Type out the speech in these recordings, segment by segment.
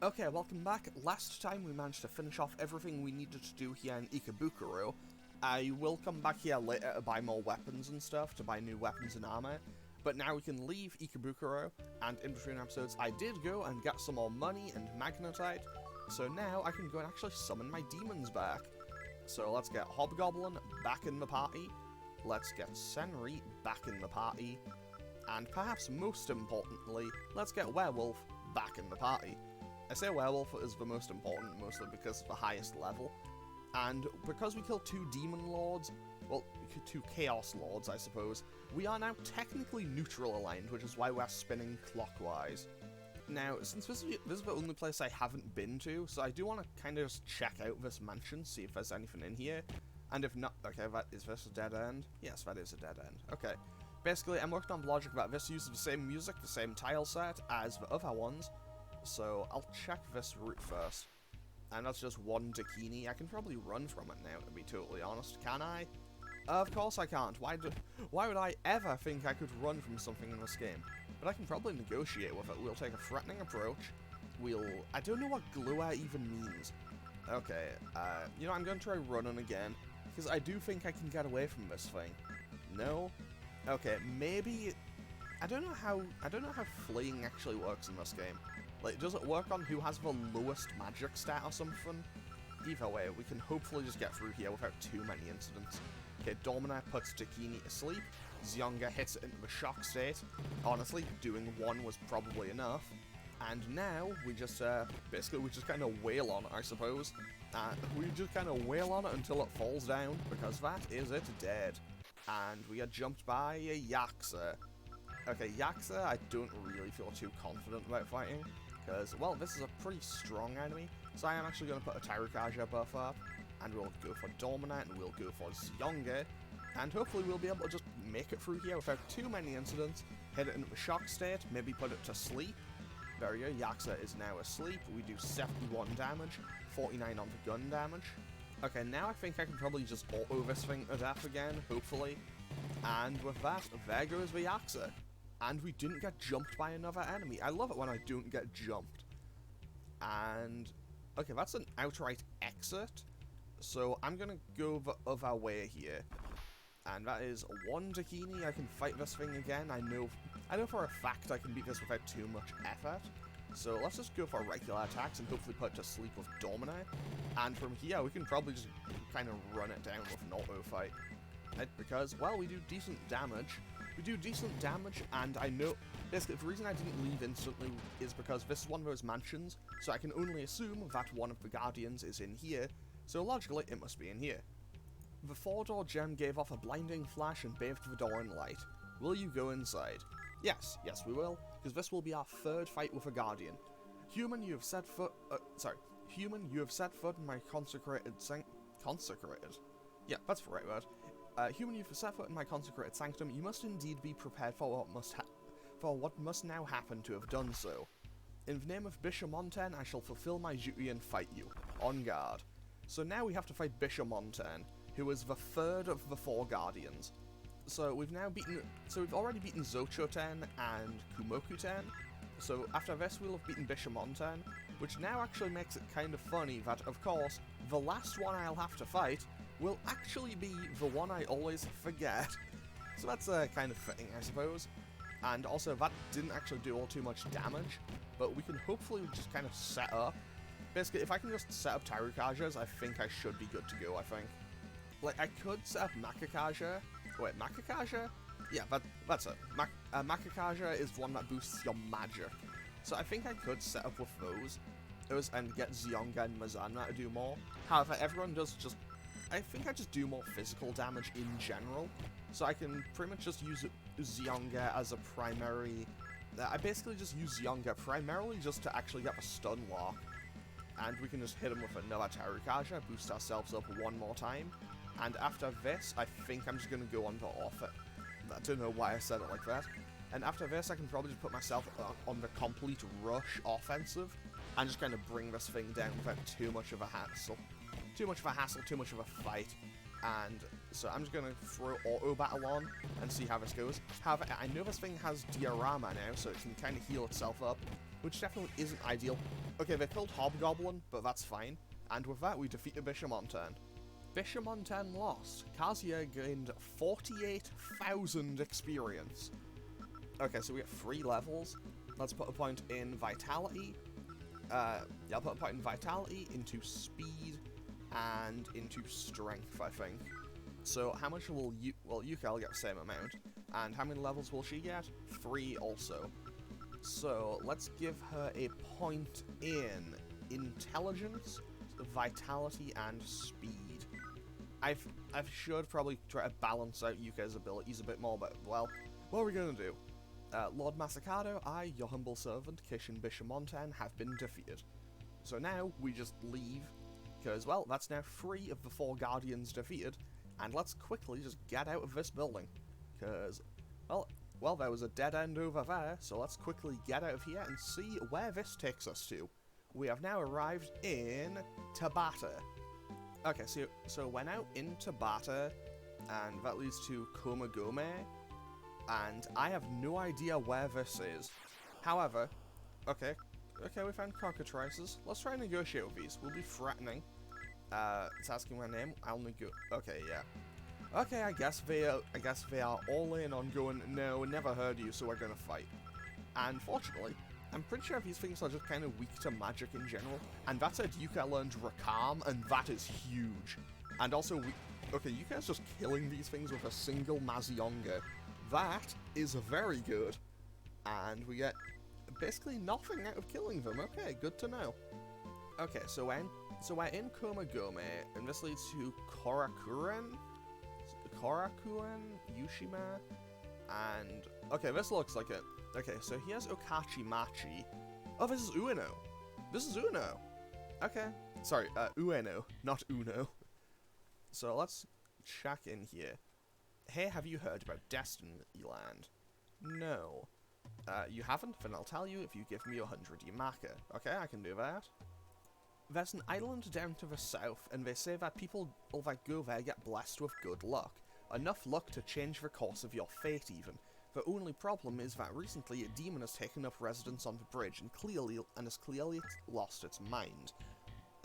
Okay, welcome back. Last time we managed to finish off everything we needed to do here in Ikebukuro. I will come back here later to buy more weapons and stuff, to buy new weapons and armor. But now we can leave Ikebukuro, and in between episodes I did go and get some more money and magnetite, so now I can go and actually summon my demons back. So let's get Hobgoblin back in the party, let's get Senri back in the party, and perhaps most importantly, let's get Werewolf back in the party. I say Werewolf is the most important, mostly because of the highest level, and because we killed two Demon Lords, well, two Chaos Lords, I suppose, we are now technically neutral aligned, which is why we're spinning clockwise. Now, since this is the only place I haven't been to, so I do want to kind of just check out this mansion, see if there's anything in here, and if not, okay, is this a dead end? Yes, that is a dead end. Okay. Basically, I'm working on the logic that this uses the same music, the same tile set as the other ones, so I'll check this route first. And that's just one Dakini. I can probably run from it now, to be totally honest. Can I? Of course I can't. Why would I ever think I could run from something in this game? But I can probably negotiate with it. We'll take a threatening approach. I don't know what Glua even means. Okay, you know, I'm going to try running again, because I do think I can get away from this thing. No? Okay, maybe... I don't know how fleeing actually works in this game. Like, does it work on who has the lowest magic stat or something? Either way, we can hopefully just get through here without too many incidents. Okay, Domina puts Dakini to sleep. Zionga hits it into the shock state. Honestly, doing one was probably enough. And now, we just, basically, we just kind of wail on it, I suppose. We just kind of wail on it until it falls down, because that is it dead. And we are jumped by a Yaxa. Okay, Yaxa, I don't really feel too confident about fighting, because, well, this is a pretty strong enemy, so I am actually going to put a Tarukaja buff up, and we'll go for Dominant, and we'll go for Zionga, and hopefully we'll be able to just make it through here without too many incidents, hit it into a shock state, maybe put it to sleep. There we go, Yaxa is now asleep, we do 71 damage, 49 on the gun damage. Okay, now I think I can probably just auto this thing to death again, hopefully, and with that, there goes the Yaxa. And we didn't get jumped by another enemy. I love it when I don't get jumped. And, okay, that's an outright exit. So I'm going to go the other way here. And that is one Dakini. I can fight this thing again. I know for a fact I can beat this without too much effort. So let's just go for regular attacks and hopefully put it to sleep with Domina. And from here, we can probably just kind of run it down with an auto fight. Because, well, we do decent damage. And I know, basically, the reason I didn't leave instantly is because this is one of those mansions, so I can only assume that one of the Guardians is in here, so logically, it must be in here. The 4-door gem gave off a blinding flash and bathed the door in light. Will you go inside? Yes, we will, because this will be our third fight with a Guardian. Human, you have set foot in my consecrated Yeah, that's the right word. Human, you've set foot in my consecrated sanctum. You must indeed be prepared for what must now happen to have done so. In the name of Bishamonten, I shall fulfill my duty and fight you. On guard. So now we have to fight Bishamonten, who is the third of the 4 Guardians. So we've already beaten Zochoten and Kumokuten. So after this, we'll have beaten Bishamonten, which now actually makes it kind of funny that, of course, the last one I'll have to fight will actually be the one I always forget. So that's kind of fitting, I suppose. And also, that didn't actually do all too much damage, but we can hopefully just kind of set up. Basically, if I can just set up Tarukajas, I think I should be good to go, I think. Like, I could set up Makakaja. Wait, Makakaja? Yeah, that's it. Makakaja is one that boosts your magic. So I think I could set up with those and get Zionga and Mazana to do more. However, everyone does just... I think I just do more physical damage in general, so I can pretty much just use Zionga as a primary... I basically just use Zionga primarily just to actually get the stun lock, and we can just hit him with another Tarukaja, boost ourselves up one more time, and after this, I think I'm just going to go on the off-it. I don't know why I said it like that. And after this, I can probably just put myself on the complete rush offensive, and just kind of bring this thing down without too much of a hassle. Too much of a fight, and so I'm just going to throw Auto Battle on and see how this goes. However, I know this thing has Diorama now, so it can kind of heal itself up, which definitely isn't ideal. Okay, they killed Hobgoblin, but that's fine. And with that, we defeated Bishamonten. Bishamonten lost. Kazuya gained 48,000 experience. Okay, so we get 3 levels. Let's put a point in Vitality. I'll put a point in Vitality, into Speed, and into Strength, I think. So how much will Yuka will get the same amount. And how many levels will she get? 3 also. So let's give her a point in Intelligence, Vitality, and Speed. I should probably try to balance out Yuka's abilities a bit more, but, well, what are we going to do? Lord Masakado, I, your humble servant, Kishin Bishamonten, have been defeated. So now, we just leave, because, well, that's now 3 of the 4 Guardians defeated, and let's quickly just get out of this building, because, well, there was a dead end over there, so let's quickly get out of here and see where this takes us to. We have now arrived in Tabata. Okay, so we're now in Tabata, and that leads to Komagome, and I have no idea where this is. However, okay, we found cockatrices. Let's try and negotiate with these. We'll be threatening. It's asking my name. I'll okay, yeah. Okay, I guess they are all in on going, no, never heard you, so we're gonna fight. And fortunately, I'm pretty sure these things are just kind of weak to magic in general. And that said, Yuka learned Rakam, and that is huge. And also, okay, Yuka's just killing these things with a single Mazionga. That is very good. And we get basically nothing out of killing them. Okay, good to know. Okay, so we're in Komagome, and this leads to Korakuen, Yushima, and okay, this looks like it. Okay, so here's Okachimachi. Oh, this is Ueno. This is Ueno. Okay, sorry, Ueno, not Uno. So let's check in here. Hey, have you heard about Destiny Land? No. You haven't? Then I'll tell you if you give me 100 Yamaka. Okay, I can do that. There's an island down to the south, and they say that people that go there get blessed with good luck. Enough luck to change the course of your fate, even. The only problem is that recently a demon has taken up residence on the bridge and has clearly lost its mind.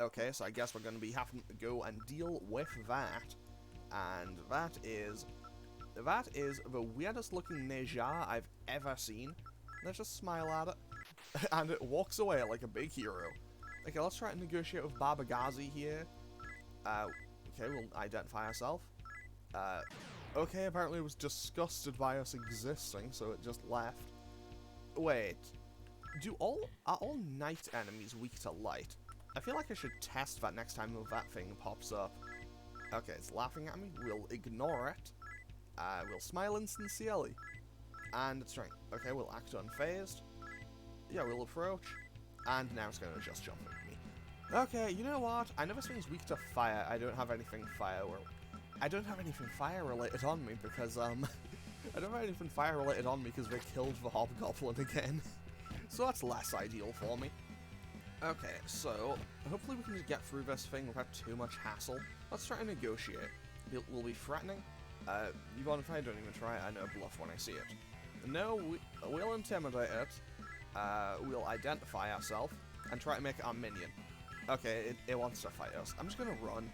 Okay, so I guess we're going to be having to go and deal with that. And that is the weirdest looking Neja I've ever seen. Let's just smile at it. And it walks away like a big hero. Okay, let's try to negotiate with Babagazi here. Okay, we'll identify ourselves. Okay, apparently it was disgusted by us existing, so it just left. Wait, are all night enemies weak to light? I feel like I should test that next time that thing pops up. Okay, it's laughing at me. We'll ignore it. We'll smile insincerely. And it's right. Okay, we'll act unfazed. Yeah, we'll approach. And now it's going to just jump at me. Okay, you know what? I know this thing's weak to fire. I don't have anything fire related on me because, I don't have anything fire related on me because they killed the Hobgoblin again. So that's less ideal for me. Okay, so hopefully we can just get through this thing without too much hassle. Let's try and negotiate. We'll be threatening. Even if I don't even try it, I know bluff when I see it. No, we'll intimidate it. We'll identify ourselves and try to make it our minion. Okay, it wants to fight us. I'm just gonna run.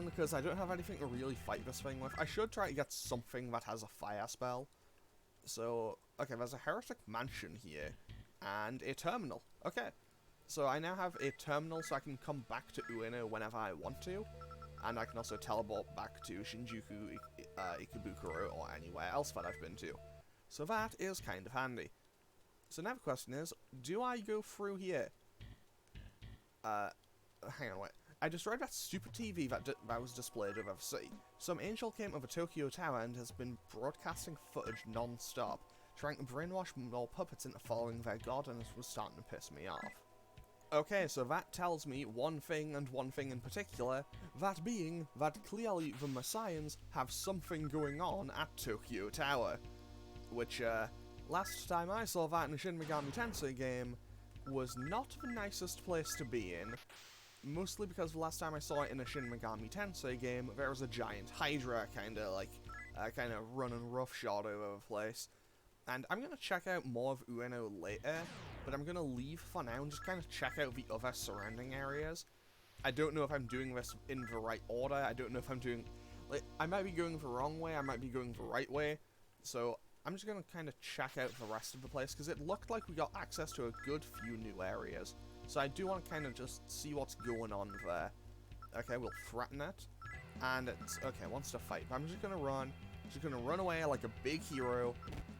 Because I don't have anything to really fight this thing with. I should try to get something that has a fire spell. So, okay, there's a Heretic Mansion here. And a terminal. Okay. So I now have a terminal so I can come back to Ueno whenever I want to. And I can also teleport back to Shinjuku, Ikebukuro, or anywhere else that I've been to. So that is kind of handy. So now the question is, do I go through here? Hang on, wait. I destroyed that stupid TV that was displayed over the city. Some angel came over Tokyo Tower and has been broadcasting footage non-stop, trying to brainwash more puppets into following their god, and it was starting to piss me off. Okay, so that tells me one thing, and one thing in particular, that being that clearly the Messians have something going on at Tokyo Tower. Which, last time I saw that in a Shin Megami Tensei game, was not the nicest place to be in. Mostly because the last time I saw it in a Shin Megami Tensei game, there was a giant Hydra kinda running roughshod over the place. And I'm going to check out more of Ueno later, but I'm going to leave for now and just kind of check out the other surrounding areas. I don't know if I'm doing this in the right order. I don't know if I'm doing... Like, I might be going the wrong way, I might be going the right way. So, I'm just going to kind of check out the rest of the place, because it looked like we got access to a good few new areas. So I do want to kind of just see what's going on there. Okay, we'll threaten it. And it's... Okay, wants to fight. But I'm just going to run. Just going to run away like a big hero.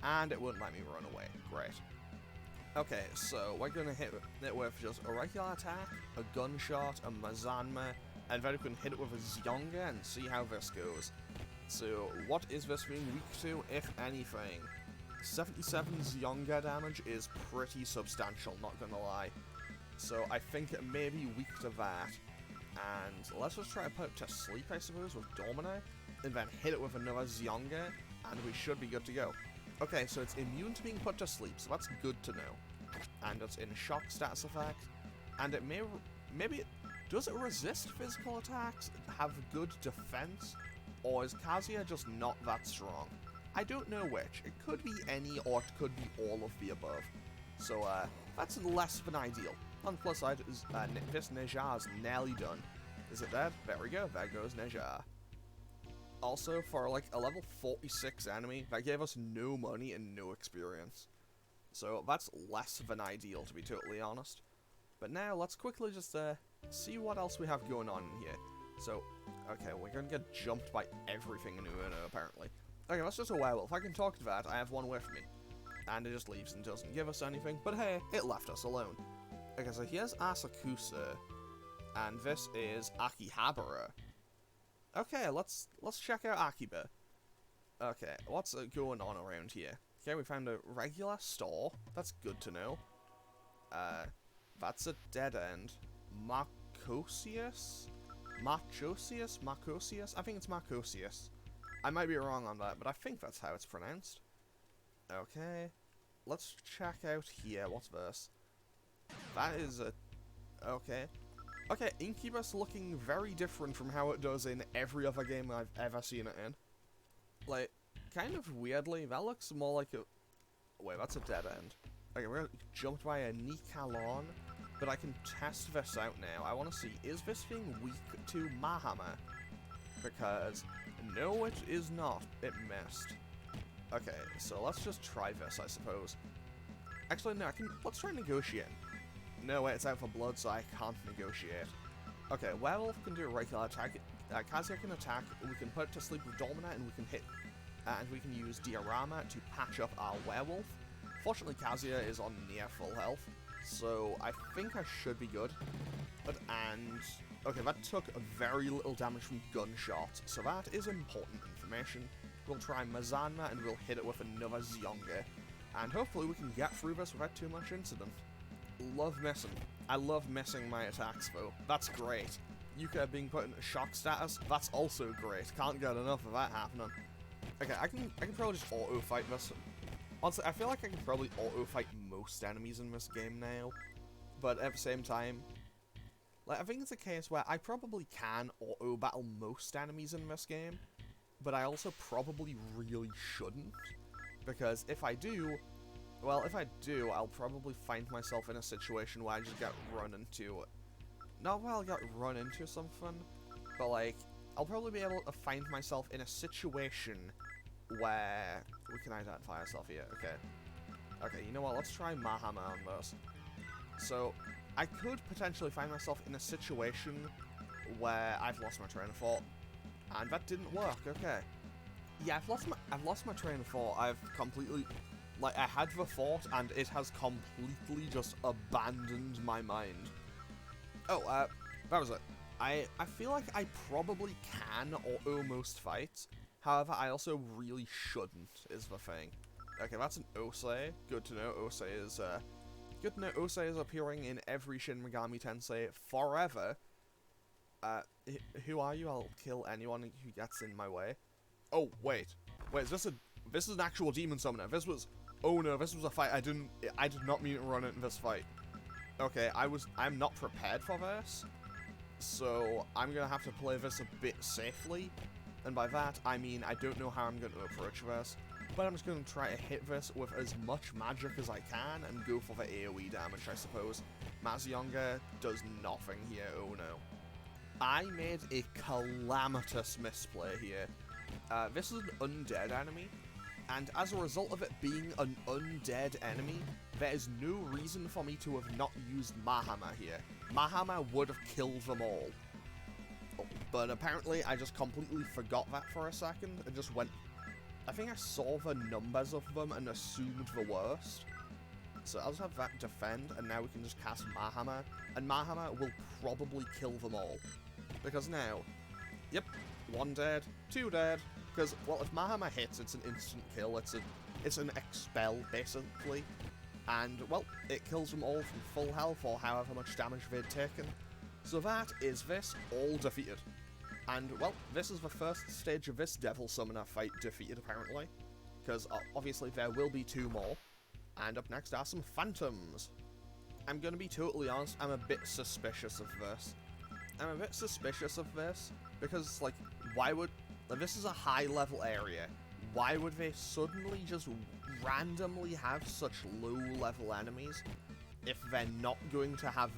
And it wouldn't let me run away. Great. Okay, so we're going to hit it with just a regular attack, a gunshot, a Mazanma, and then we can hit it with a Zyonga and see how this goes. So, what is this being weak to, if anything? 77 Zyonga damage is pretty substantial, not gonna lie. So, I think it may be weak to that. And let's just try to put it to sleep, I suppose, with Domino, and then hit it with another Zyonga, and we should be good to go. Okay, so it's immune to being put to sleep, so that's good to know. And it's in shock status effect, and it may... maybe... Does it resist physical attacks, have good defense, or is Kazuya just not that strong? I don't know which. It could be any, or it could be all of the above. So, that's less than ideal. On the plus side, this Neja is nearly done. Is it dead? There we go. There goes Neja. Also, for like a level 46 enemy, that gave us no money and no experience. So, that's less than ideal, to be totally honest. But now, let's quickly just, see what else we have going on in here. So, okay, we're gonna get jumped by everything in Ueno, apparently. Okay, that's just a werewolf. I can talk to that. I have one with me. And it just leaves and doesn't give us anything. But hey, it left us alone. Okay, so here's Asakusa. And this is Akihabara. Okay, let's check out Akiba. Okay, what's going on around here? Okay, we found a regular store. That's good to know. That's a dead end. Marcosius? Marcosius? I think it's Marcosius. I might be wrong on that, but I think that's how it's pronounced. Okay. Let's check out here. What's this? That is a... Okay. Okay, Incubus looking very different from how it does in every other game I've ever seen it in. Like, kind of weirdly, that looks more like a... Wait, that's a dead end. Okay, we're jumped by a Nikalon. But I can test this out now. I want to see, is this thing weak to Mahama? Because, no it is not. It missed. Okay, so let's just try this, I suppose. Actually, no, let's try negotiate. No, wait, it's out for blood, so I can't negotiate. Okay, Werewolf can do a regular attack. Kazuya can attack, we can put it to sleep with Domina, and we can hit. And we can use Diorama to patch up our Werewolf. Fortunately, Kazuya is on near full health. So, I think I should be good. Okay, that took very little damage from Gunshot, so that is important information. We'll try Mazanma, and we'll hit it with another Zyonga. And hopefully we can get through this without too much incident. Love missing. I love missing my attacks, though. That's great. Yuka being put into shock status, that's also great. Can't get enough of that happening. Okay, I can probably just auto-fight this. Honestly, I feel like I can probably auto-fight most enemies in this game now, but at the same time, like, I think it's a case where I probably can auto-battle most enemies in this game, but I also probably really shouldn't, because if I do, well, I'll probably find myself in a situation where I just get run into, not where I'll get run into something, but like, I'll probably be able to find myself in a situation where we can identify ourselves here. Okay, you know what, let's try Mahama on this. So, I could potentially find myself in a situation where I've lost my train of thought, and that didn't work. Okay, yeah, I've lost my train of thought. I've completely, like, I had the thought and it has completely just abandoned my mind. Oh, that was it. I feel like I probably can or almost fight. However, I also really shouldn't, is the thing. Okay, that's an Osei. Good to know Osei is, good to know Osei is appearing in every Shin Megami Tensei forever. Who are you? I'll kill anyone who gets in my way. Oh, wait, is this is an actual demon summoner. Oh no, this was a fight. I did not mean to run into this fight. Okay, I'm not prepared for this. So, I'm gonna have to play this a bit safely. And by that, I mean I don't know how I'm going to approach this. but I'm just going to try to hit this with as much magic as I can and go for the AoE damage, I suppose. Mazionga does nothing here, oh no. I made a calamitous misplay here. This is an undead enemy, and as a result of it being an undead enemy, there is no reason for me to have not used Mahammer here. Mahammer would have killed them all. But apparently I just completely forgot that for a second and just went... I think I saw the numbers of them and assumed the worst. So I'll just have that defend, and now we can just cast Mahammer, and Mahammer will probably kill them all. Because now, yep, 1 dead, 2 dead, because, well, if Mahammer hits, it's an instant kill, it's an expel, basically, and, well, it kills them all from full health or however much damage they'd taken. So that is this all defeated. And, well, this is the first stage of this Devil Summoner fight defeated, apparently, because, obviously, there will be 2 more. And up next are some Phantoms. I'm gonna be totally honest, I'm a bit suspicious of this. I'm a bit suspicious of this, because, like, why would... Like, this is a high-level area. Why would they suddenly just randomly have such low-level enemies if they're not going to have...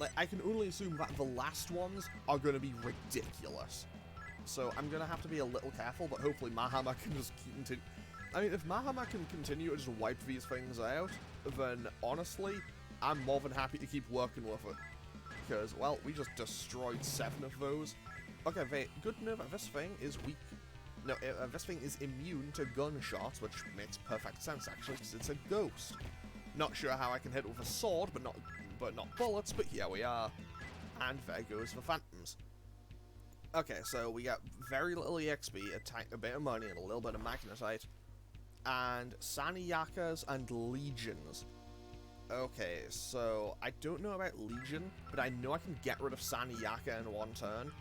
Like, I can only assume that the last ones are going to be ridiculous. So I'm going to have to be a little careful, but hopefully Mahammer can just continue... I mean, if Mahammer can continue to just wipe these things out, then honestly, I'm more than happy to keep working with it. Because, well, we just destroyed 7 of those. Okay, wait, good to know that this thing is weak. No, this thing is immune to gunshots, which makes perfect sense, actually, because it's a ghost. Not sure how I can hit it with a sword, but not bullets, but here we are. And there goes the Phantoms. Okay, so we got very little EXP, a bit of money, and a little bit of magnetite. And Saniyakas and Legions. Okay, so I don't know about Legion, but I know I can get rid of Saniyaka in 1 turn.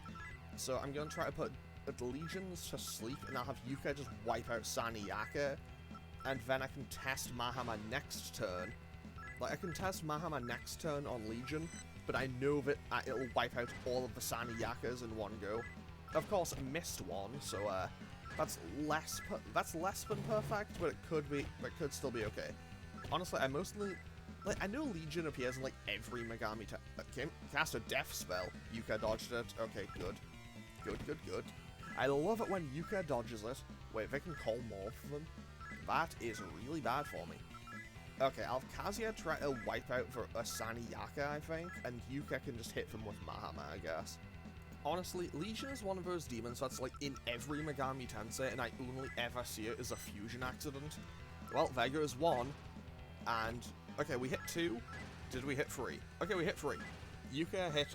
So I'm going to try to put the Legions to sleep, and I'll have Yuka just wipe out Saniyaka. And then I can test Mahammer next turn. Like, I can test Mahammer next turn on Legion, but I know that it'll wipe out all of the Saniyakas in 1 go. Of course, I missed 1, so that's less than perfect, but it could still be okay. Honestly, I mostly... Like, I know Legion appears in, like, every Megami Tensei. Cast a death spell. Yuka dodged it. Okay, good. Good. I love it when Yuka dodges it. Wait, they can call more of them. That is really bad for me. Okay, I'll have Kazuya try to wipe out for a Saniyaka, I think, and Yuka can just hit them with Mahammer, I guess. Honestly, Legion is one of those demons that's, like, in every Megami Tensei, and I only ever see it as a fusion accident. Well, there goes 1, and... Okay, we hit 2. Did we hit 3? Okay, we hit 3. Yuka hit...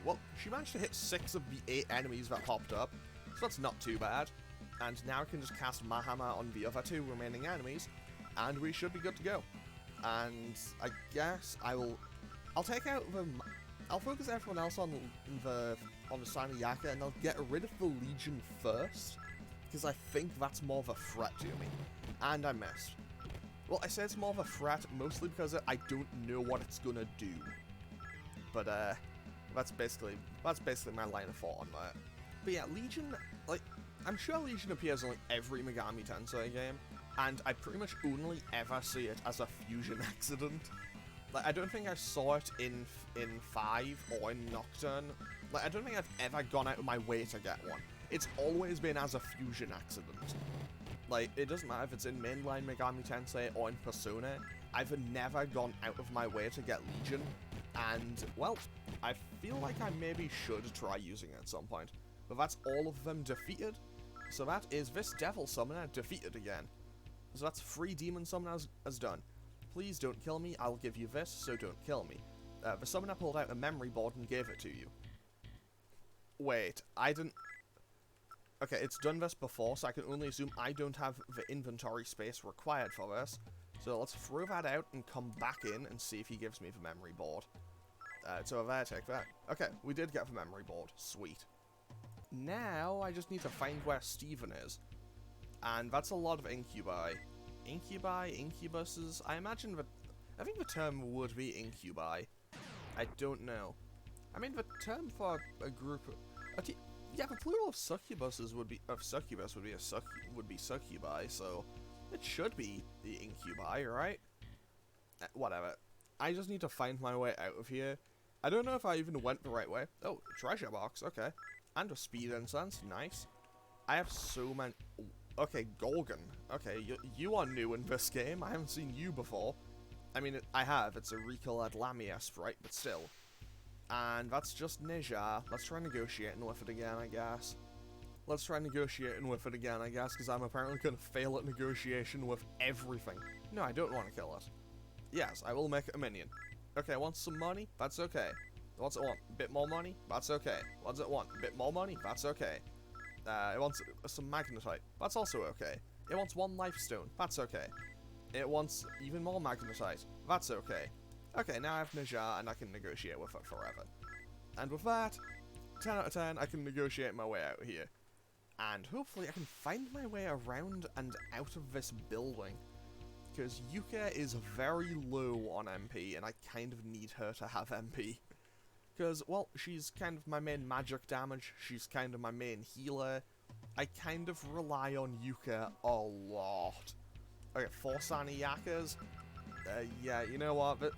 Well, she managed to hit 6 of the 8 enemies that popped up, so that's not too bad. And now I can just cast Mahammer on the other 2 remaining enemies, and we should be good to go. And I guess I'll take out the... I'll focus everyone else on the Saniyaka, and I'll get rid of the Legion first, because I think that's more of a threat to me. And I missed. Well, I say it's more of a threat, mostly because I don't know what it's gonna do. But, that's basically my line of thought on that. But yeah, Legion, like, I'm sure Legion appears in, like, every Megami Tensei game, and I pretty much only ever see it as a fusion accident. Like, I don't think I saw it in 5 or in Nocturne. Like, I don't think I've ever gone out of my way to get one. It's always been as a fusion accident. Like, it doesn't matter if it's in mainline Megami Tensei or in Persona, I've never gone out of my way to get Legion, and, well, I feel like I maybe should try using it at some point. But that's all of them defeated, so that is this Devil Summoner defeated again. So that's 3 Demon Summoners as done. Please don't kill me, I'll give you this, so don't kill me. The Summoner pulled out a memory board and gave it to you. Wait, I didn't... Okay, it's done this before, so I can only assume I don't have the inventory space required for this. So let's throw that out and come back in and see if he gives me the memory board. So there, take that. Okay, we did get the memory board. Sweet. Now, I just need to find where Steven is. And that's a lot of incubi. Incubi, incubuses, I imagine that... I think the term would be incubi. I don't know. I mean, the term for a group of... Yeah, the plural of succubuses would be... Of succubus would be succubi, so... It should be the incubi, right? Whatever. I just need to find my way out of here. I don't know if I even went the right way. Oh, treasure box, okay. And a speed incense, nice. I have so many... Okay, Gorgon. Okay, you are new in this game. I haven't seen you before. I mean, I have. It's a Recolored Lamia sprite, but still. And that's just Neja. Let's try negotiating with it again, I guess. Let's try negotiating with it again, I guess, because I'm apparently going to fail at negotiation with everything. No, I don't want to kill it. Yes, I will make it a minion. Okay, I want some money? That's okay. What's it want? A bit more money? That's okay. What does it want? A bit more money? That's okay. It wants some magnetite. That's also okay. It wants 1 life stone. That's okay. It wants even more magnetite. That's okay. Okay, now I have Neja, and I can negotiate with it forever. And with that, 10 out of 10, I can negotiate my way out here. And hopefully I can find my way around and out of this building. Because Yuka is very low on MP, and I kind of need her to have MP. Because, well, she's kind of my main magic damage, she's kind of my main healer. I kind of rely on Yuka a lot. Okay, 4 Saniyakas. Yeah, you know what, but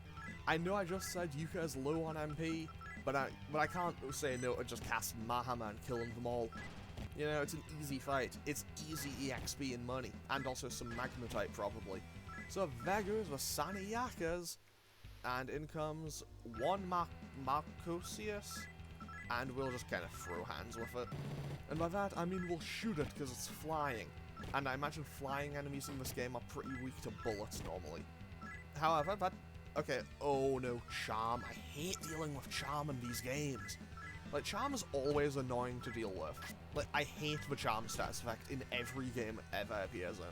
I know I just said Yuka is low on MP, but I can't say no to just casting Mahama and killing them all. You know, it's an easy fight. It's easy EXP and money, and also some magnetite, probably. So there goes the Saniyakas, and in comes 1 Marcosius, and we'll just kind of throw hands with it. And by that, I mean we'll shoot it because it's flying, and I imagine flying enemies in this game are pretty weak to bullets normally. However, that... Okay, oh no, Charm. I hate dealing with Charm in these games. Like, Charm is always annoying to deal with. Like, I hate the Charm status effect in every game it ever appears in.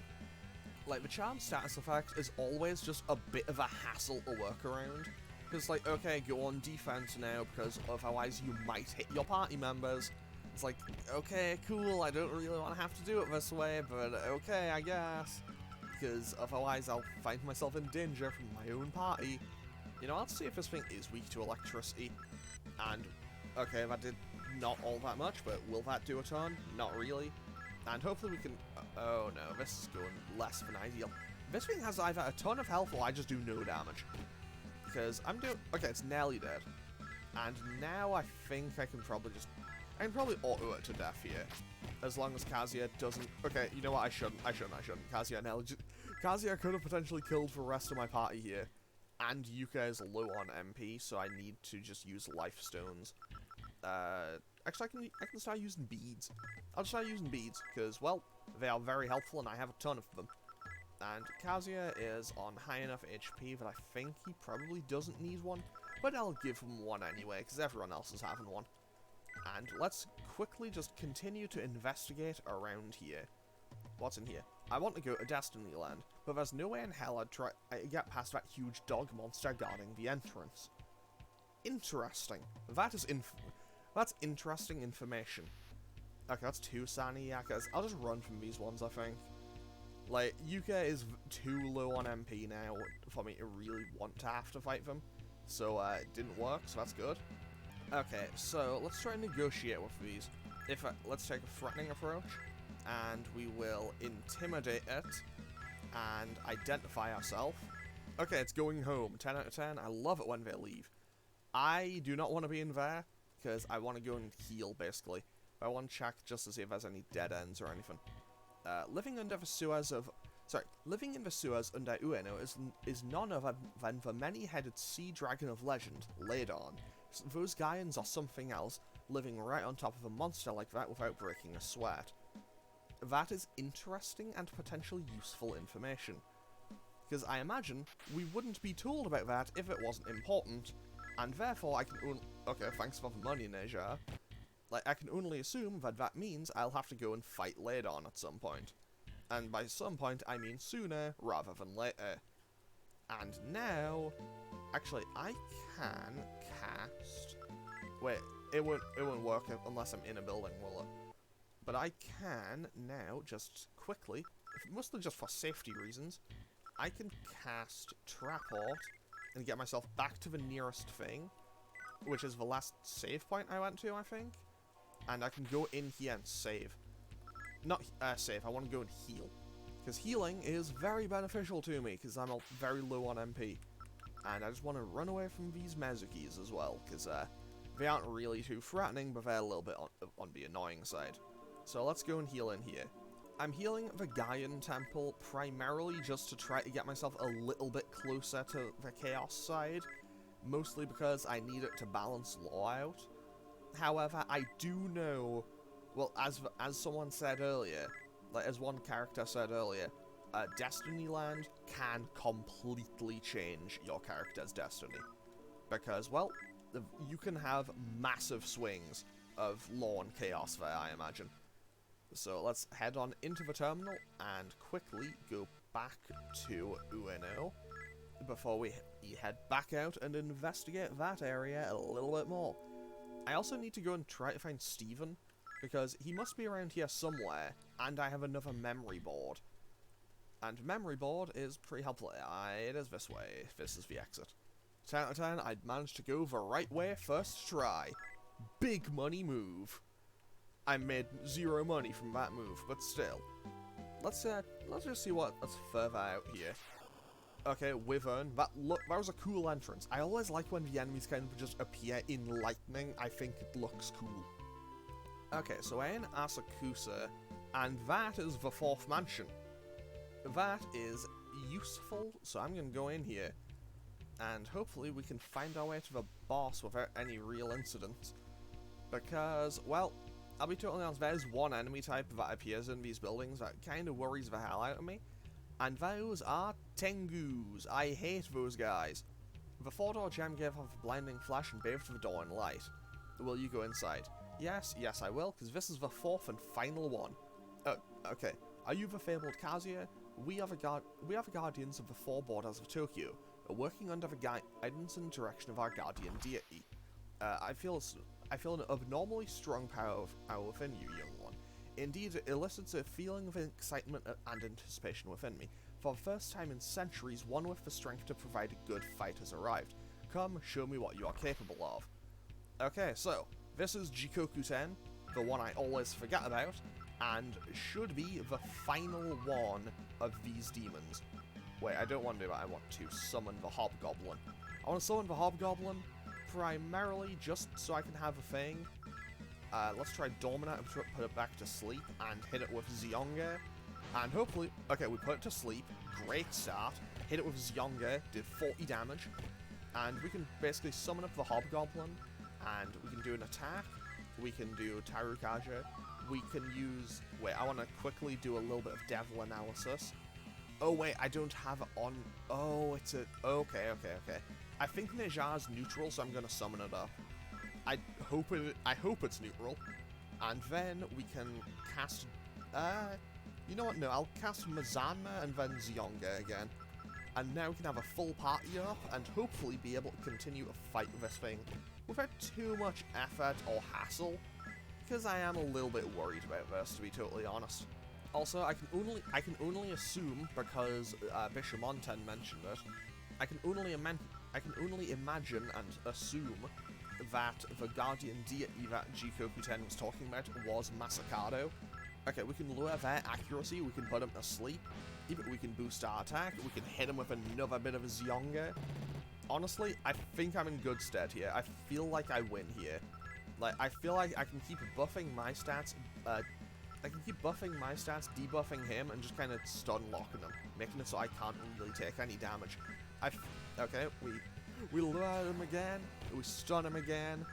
Like, the Charm status effect is always just a bit of a hassle to work around. Because, like, okay, go on defense now, because otherwise you might hit your party members. It's like, okay, cool, I don't really want to have to do it this way, but okay, I guess. Because otherwise I'll find myself in danger from my own party. You know, let's see if this thing is weak to electricity. And, okay, that did not all that much, but will that do a ton? Not really. And hopefully we can... Oh no, this is going less than ideal. This thing has either a ton of health or I just do no damage. Because I'm doing... Okay, it's nearly dead. And now I think I can probably just... I can probably auto it to death here. As long as Kazuya doesn't... Okay, you know what? I shouldn't. Kazuya could have potentially killed the rest of my party here. And Yuka is low on MP, so I need to just use life stones. Actually, I can start using beads. I'll just start using beads, because, well, they are very helpful and I have a ton of them. And Kazuya is on high enough HP that I think he probably doesn't need one, but I'll give him one anyway, because everyone else is having one. And let's quickly just continue to investigate around here. What's in here? I want to go to Destiny Land, but there's no way in hell I'd get past that huge dog monster guarding the entrance. Interesting. That's interesting information. Okay, that's 2 Saniyakas. I'll just run from these ones, I think. Like, Yuka is too low on MP now for me to really want to have to fight them. So, it didn't work, so that's good. Okay, so let's try and negotiate with these. Let's take a threatening approach, and we will intimidate it, and identify ourselves. Okay, it's going home. 10 out of 10. I love it when they leave. I do not want to be in there, because I want to go and heal, basically. I want to check just to see if there's any dead ends or anything. Living in the sewers under Ueno is none other than the many-headed sea dragon of legend, Ladon. Those Gaians are something else, living right on top of a monster like that without breaking a sweat. That is interesting and potentially useful information. Because I imagine we wouldn't be told about that if it wasn't important, and therefore I can okay, thanks for the money, Neja. Like, I can only assume that that means I'll have to go and fight Ladon at some point. And by some point, I mean sooner rather than later. And now... Actually, I can cast... Wait, it won't work unless I'm in a building, will it? But I can now, just quickly, mostly just for safety reasons, I can cast Traport and get myself back to the nearest thing, which is the last save point I went to, I think. And I can go in here and save. Not save, I want to go and heal. Because healing is very beneficial to me, because I'm very low on MP. And I just want to run away from these Mezukis as well, because they aren't really too threatening, but they're a little bit on the annoying side. So let's go and heal in here. I'm healing the Gaian Temple primarily just to try to get myself a little bit closer to the Chaos side, mostly because I need it to balance law out. However, I do know, well, as someone said earlier, like as one character said earlier, Destiny Land can completely change your character's destiny. Because, well, you can have massive swings of law and chaos there, I imagine. So let's head on into the terminal and quickly go back to Ueno before we head back out and investigate that area a little bit more. I also need to go and try to find Steven, because he must be around here somewhere, and I have another memory board. And memory board is pretty helpful. It is this way. This is the exit. 10 out of 10, I'd managed to go the right way first try. Big money move. I made 0 money from that move, but still. Let's just see what's further out here. Okay, Wyvern. That was a cool entrance. I always like when the enemies kind of just appear in lightning. I think it looks cool. Okay, so we're in Asakusa, and that is the 4th mansion. That is useful, so I'm going to go in here, and hopefully we can find our way to the boss without any real incidents. Because, well, I'll be totally honest, there's one enemy type that appears in these buildings that kind of worries the hell out of me, and those are Tengus. I hate those guys. The 4-door gem gave off a blinding flash and bathed the door in light. Will you go inside? Yes, I will, because this is the 4th and final one. Okay. Are you the fabled Kazuya? We are the guardians of the 4 borders of Tokyo, working under the guidance and direction of our guardian deity. I feel an abnormally strong power within you, young one. Indeed, it elicits a feeling of excitement and anticipation within me. For the first time in centuries, one with the strength to provide a good fight has arrived. Come, show me what you are capable of. Okay, so, this is Jikoku-ten, the one I always forget about, and should be the final one of these demons. Wait, I don't want to do that, I want to summon the Hobgoblin. I want to summon the Hobgoblin primarily just so I can have a thing. Let's try Dominate and put it back to sleep and hit it with Zionga. And hopefully, okay, we put it to sleep, great start. Hit it with Zionga, did 40 damage. And we can basically summon up the Hobgoblin, and we can do an attack. We can do Tarukaja. We can use... Wait, I want to quickly do a little bit of Devil Analysis. Oh, wait, I don't have it on... Oh, it's a... Okay. I think Neja's neutral, so I'm going to summon it up. I hope it's neutral. And then we can cast... you know what? No, I'll cast Mazanma and then Zionga again. And now we can have a full party up and hopefully be able to continue to fight this thing without too much effort or hassle. Because I am a little bit worried about this, to be totally honest. Also, I can only assume, because Bishamonten mentioned it, I can only imagine and assume that the guardian deity that Jikoku-ten was talking about was Masakado. Okay, we can lower their accuracy, we can put him to sleep, we can boost our attack, we can hit him with another bit of a Zionga. Honestly, I think I'm in good stead here. I feel like I win here. Like, I feel like I can keep buffing my stats, debuffing him, and just kind of stun locking him, making it so I can't really take any damage. Okay, we lure him again, we stun him again,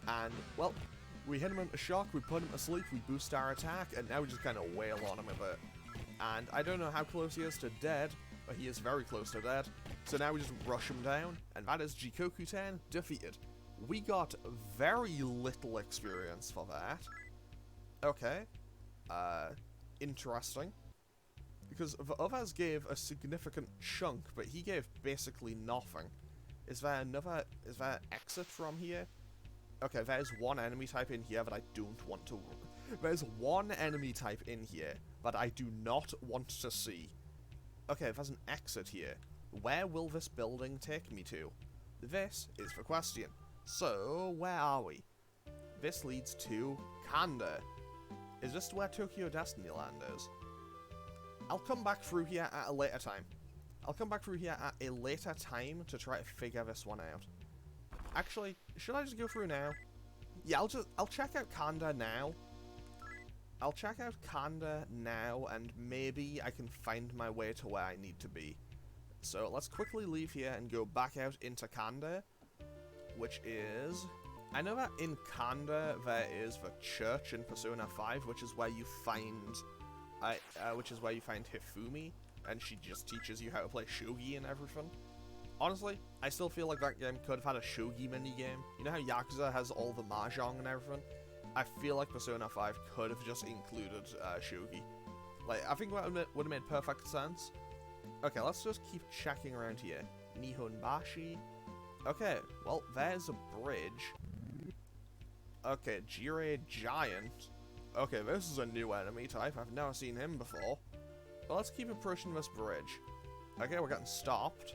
and, well, we hit him into shock, we put him to sleep, we boost our attack, and now we just kind of wail on him a bit. And I don't know how close he is to dead, but he is very close to dead, so now we just rush him down, and that is Jikoku-ten defeated. We got very little experience for that. Okay. Interesting. Because the others gave a significant chunk, but he gave basically nothing. Is there exit from here? Okay, there's one enemy type in here that I don't want to... There's one enemy type in here that I do not want to see. Okay, there's an exit here. Where will this building take me to? This is the question. So, where are we? This leads to Kanda. Is this where Tokyo Destiny Land is? I'll come back through here at a later time. I'll come back through here at a later time to try to figure this one out. Actually, should I just go through now? Yeah, I'll check out Kanda now. I'll check out Kanda now, and maybe I can find my way to where I need to be. So let's quickly leave here and go back out into Kanda, which is... I know that in Kanda there is the church in Persona 5, which is where you find... Hifumi, and she just teaches you how to play shogi and everything. Honestly, I still feel like that game could have had a shogi minigame. You know how Yakuza has all the mahjong and everything? I feel like Persona 5 could have just included shogi. Like, I think that would have made perfect sense. Okay, let's just keep checking around here. Nihonbashi. Okay, well, there's a bridge. Okay, Jirei Giant. Okay, this is a new enemy type. I've never seen him before. But let's keep approaching this bridge. Okay, we're getting stopped.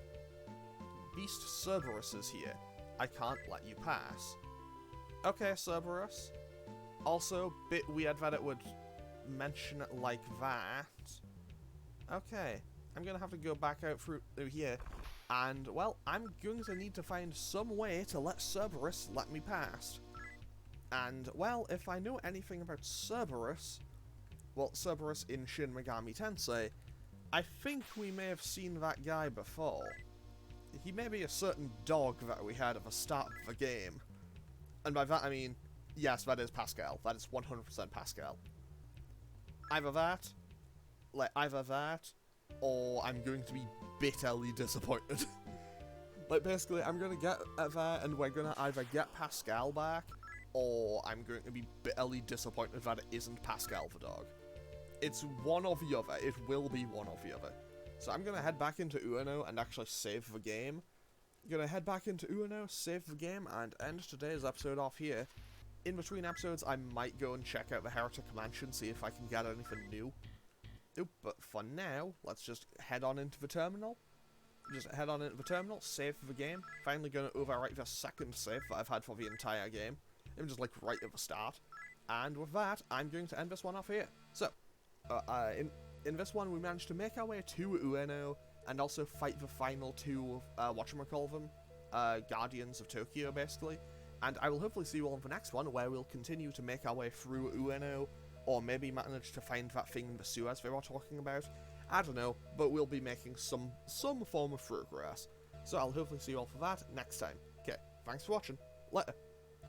Beast Cerberus is here. I can't let you pass. Okay, Cerberus. Also, bit weird that it would mention it like that. Okay, I'm gonna have to go back out through here. And, well, I'm going to need to find some way to let Cerberus let me pass. And, well, if I know anything about Cerberus, well, Cerberus in Shin Megami Tensei, I think we may have seen that guy before. He may be a certain dog that we had at the start of the game. And by that I mean, yes, that is Pascal. That is 100% Pascal. Either that, or I'm going to be bitterly disappointed. Like, basically, I'm going to get there, and we're going to either get Pascal back, or I'm going to be bitterly disappointed that it isn't Pascal the dog. It's one or the other. It will be one or the other. So I'm going to head back into Ueno and actually save the game. I'm going to head back into Ueno, save the game, and end today's episode off here. In between episodes, I might go and check out the Heretic Mansion, see if I can get anything new. But for now, let's just head on into the terminal. Save the game. Finally going to overwrite the second save that I've had for the entire game. I'm just like right at the start. And with that, I'm going to end this one off here. So, in this one, we managed to make our way to Ueno and also fight the final two, whatchamacallithem, Guardians of Tokyo, basically. And I will hopefully see you all in the next one, where we'll continue to make our way through Ueno, or maybe manage to find that thing in the sewers they were talking about. I don't know, but we'll be making some form of progress. So I'll hopefully see you all for that next time. Okay, thanks for watching. Later.